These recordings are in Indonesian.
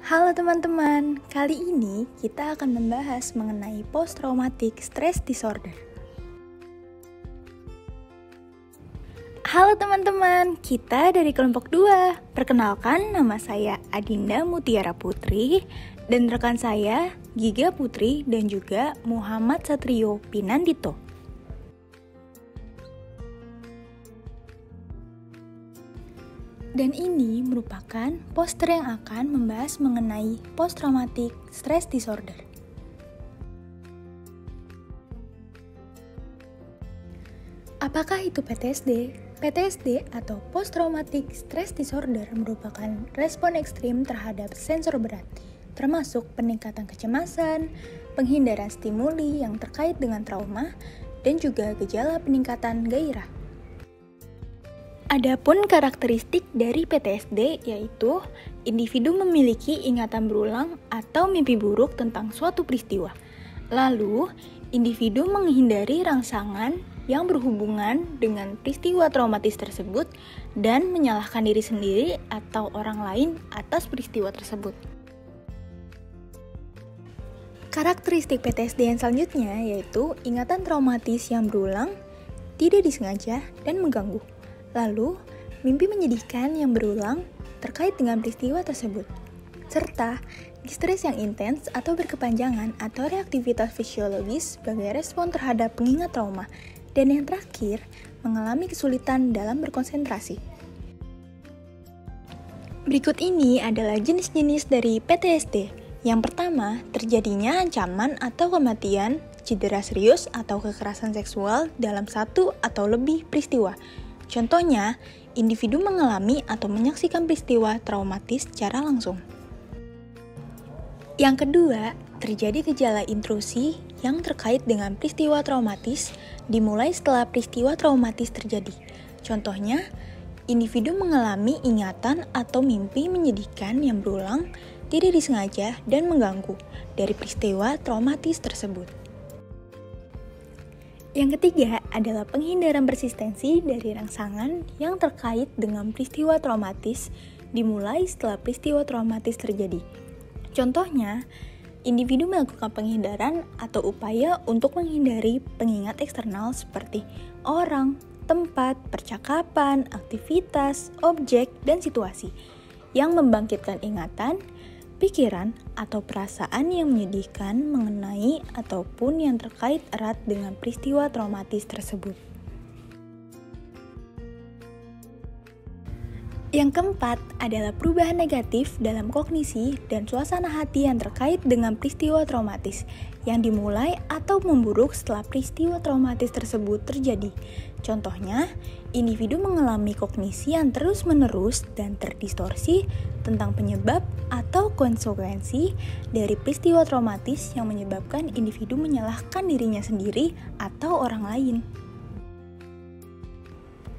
Halo teman-teman, kali ini kita akan membahas mengenai post-traumatic stress disorder. Halo teman-teman, kita dari kelompok 2. Perkenalkan, nama saya Adinda Mutiara Putri dan rekan saya Giga Putri dan juga Muhammad Satrio Pinandito. Dan ini merupakan poster yang akan membahas mengenai post-traumatic stress disorder. Apakah itu PTSD? PTSD atau post-traumatic stress disorder merupakan respon ekstrim terhadap sensor berat, termasuk peningkatan kecemasan, penghindaran stimuli yang terkait dengan trauma, dan juga gejala peningkatan gairah. Adapun karakteristik dari PTSD yaitu individu memiliki ingatan berulang atau mimpi buruk tentang suatu peristiwa. Lalu, individu menghindari rangsangan yang berhubungan dengan peristiwa traumatis tersebut dan menyalahkan diri sendiri atau orang lain atas peristiwa tersebut. Karakteristik PTSD yang selanjutnya yaitu ingatan traumatis yang berulang, tidak disengaja, dan mengganggu. Lalu, mimpi menyedihkan yang berulang terkait dengan peristiwa tersebut, serta stres yang intens atau berkepanjangan atau reaktivitas fisiologis sebagai respon terhadap pengingat trauma, dan yang terakhir, mengalami kesulitan dalam berkonsentrasi. Berikut ini adalah jenis-jenis dari PTSD. Yang pertama, terjadinya ancaman atau kematian, cedera serius atau kekerasan seksual dalam satu atau lebih peristiwa. Contohnya, individu mengalami atau menyaksikan peristiwa traumatis secara langsung. Yang kedua, terjadi gejala intrusi yang terkait dengan peristiwa traumatis dimulai setelah peristiwa traumatis terjadi. Contohnya, individu mengalami ingatan atau mimpi menyedihkan yang berulang, tidak disengaja, dan mengganggu dari peristiwa traumatis tersebut. Yang ketiga adalah penghindaran persistensi dari rangsangan yang terkait dengan peristiwa traumatis dimulai setelah peristiwa traumatis terjadi. Contohnya, individu melakukan penghindaran atau upaya untuk menghindari pengingat eksternal seperti orang, tempat, percakapan, aktivitas, objek, dan situasi yang membangkitkan ingatan, pikiran, atau perasaan yang menyedihkan mengenai ataupun yang terkait erat dengan peristiwa traumatis tersebut. Yang keempat adalah perubahan negatif dalam kognisi dan suasana hati yang terkait dengan peristiwa traumatis yang dimulai atau memburuk setelah peristiwa traumatis tersebut terjadi. Contohnya, individu mengalami kognisi yang terus-menerus dan terdistorsi tentang penyebab atau konsekuensi dari peristiwa traumatis yang menyebabkan individu menyalahkan dirinya sendiri atau orang lain.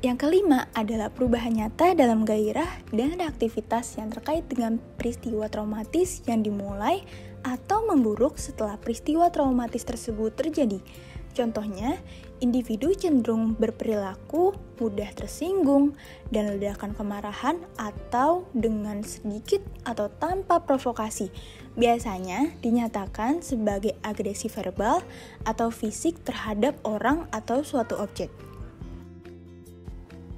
Yang kelima adalah perubahan nyata dalam gairah dan aktivitas yang terkait dengan peristiwa traumatis yang dimulai atau memburuk setelah peristiwa traumatis tersebut terjadi. Contohnya, individu cenderung berperilaku mudah tersinggung dan ledakan kemarahan atau dengan sedikit atau tanpa provokasi. Biasanya dinyatakan sebagai agresi verbal atau fisik terhadap orang atau suatu objek.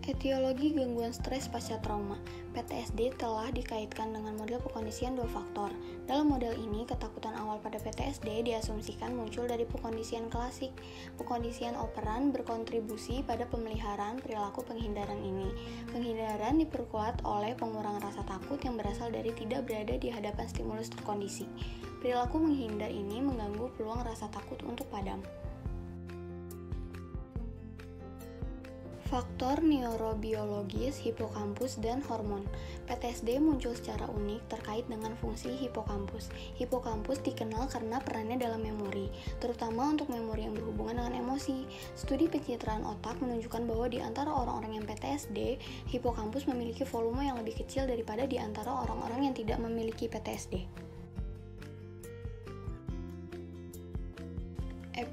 Etiologi gangguan stres pasca trauma. PTSD telah dikaitkan dengan model pekondisian dua faktor. Dalam model ini, ketakutan awal pada PTSD diasumsikan muncul dari pekondisian klasik. Pekondisian operan berkontribusi pada pemeliharaan perilaku penghindaran ini. Penghindaran diperkuat oleh pengurangan rasa takut yang berasal dari tidak berada di hadapan stimulus terkondisi. Perilaku menghindar ini mengganggu peluang rasa takut untuk padam. Faktor neurobiologis, hipokampus, dan hormon. PTSD muncul secara unik terkait dengan fungsi hipokampus. Hipokampus dikenal karena perannya dalam memori, terutama untuk memori yang berhubungan dengan emosi. Studi pencitraan otak menunjukkan bahwa di antara orang-orang yang PTSD, hipokampus memiliki volume yang lebih kecil daripada di antara orang-orang yang tidak memiliki PTSD.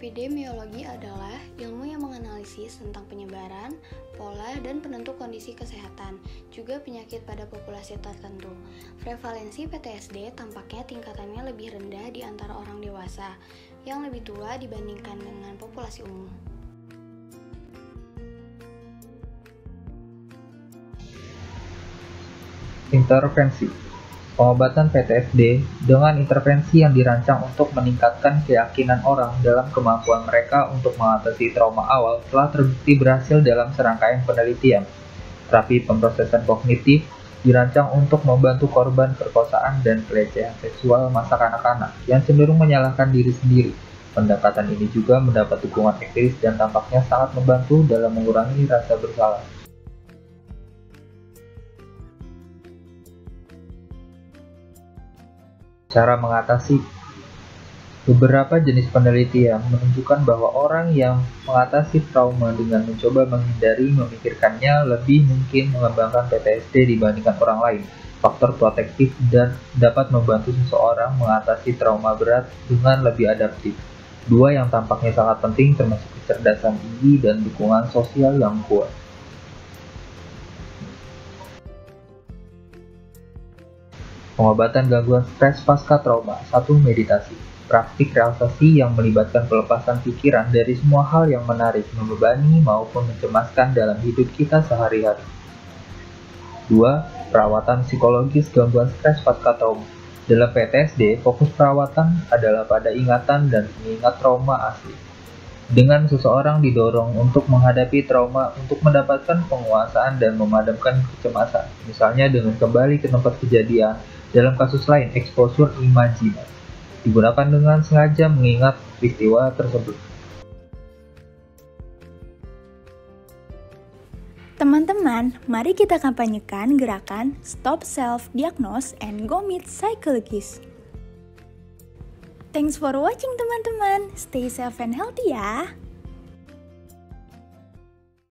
Epidemiologi adalah ilmu yang menganalisis tentang penyebaran, pola, dan penentu kondisi kesehatan, juga penyakit pada populasi tertentu. Prevalensi PTSD tampaknya tingkatannya lebih rendah di antara orang dewasa, yang lebih tua dibandingkan dengan populasi umum. Intervensi. Pengobatan PTSD dengan intervensi yang dirancang untuk meningkatkan keyakinan orang dalam kemampuan mereka untuk mengatasi trauma awal telah terbukti berhasil dalam serangkaian penelitian. Terapi pemrosesan kognitif dirancang untuk membantu korban perkosaan dan pelecehan seksual masa kanak-kanak yang cenderung menyalahkan diri sendiri. Pendekatan ini juga mendapat dukungan empiris dan tampaknya sangat membantu dalam mengurangi rasa bersalah. Cara mengatasi. Beberapa jenis penelitian menunjukkan bahwa orang yang mengatasi trauma dengan mencoba menghindari memikirkannya lebih mungkin mengembangkan PTSD dibandingkan orang lain. Faktor protektif dan dapat membantu seseorang mengatasi trauma berat dengan lebih adaptif. Dua yang tampaknya sangat penting termasuk kecerdasan tinggi dan dukungan sosial yang kuat. Pengobatan gangguan stres pasca trauma. 1. Meditasi. Praktik relaksasi yang melibatkan pelepasan pikiran dari semua hal yang menarik, membebani, maupun mencemaskan dalam hidup kita sehari-hari. 2. Perawatan psikologis gangguan stres pasca trauma. Dalam PTSD, fokus perawatan adalah pada ingatan dan mengingat trauma asli. Dengan seseorang didorong untuk menghadapi trauma untuk mendapatkan penguasaan dan memadamkan kecemasan, misalnya dengan kembali ke tempat kejadian. Dalam kasus lain, exposure imajinasi digunakan dengan sengaja mengingat peristiwa tersebut. Teman-teman, mari kita kampanyekan gerakan Stop Self-Diagnose and Go Meet Psychologist. Thanks for watching teman-teman. Stay safe and healthy ya.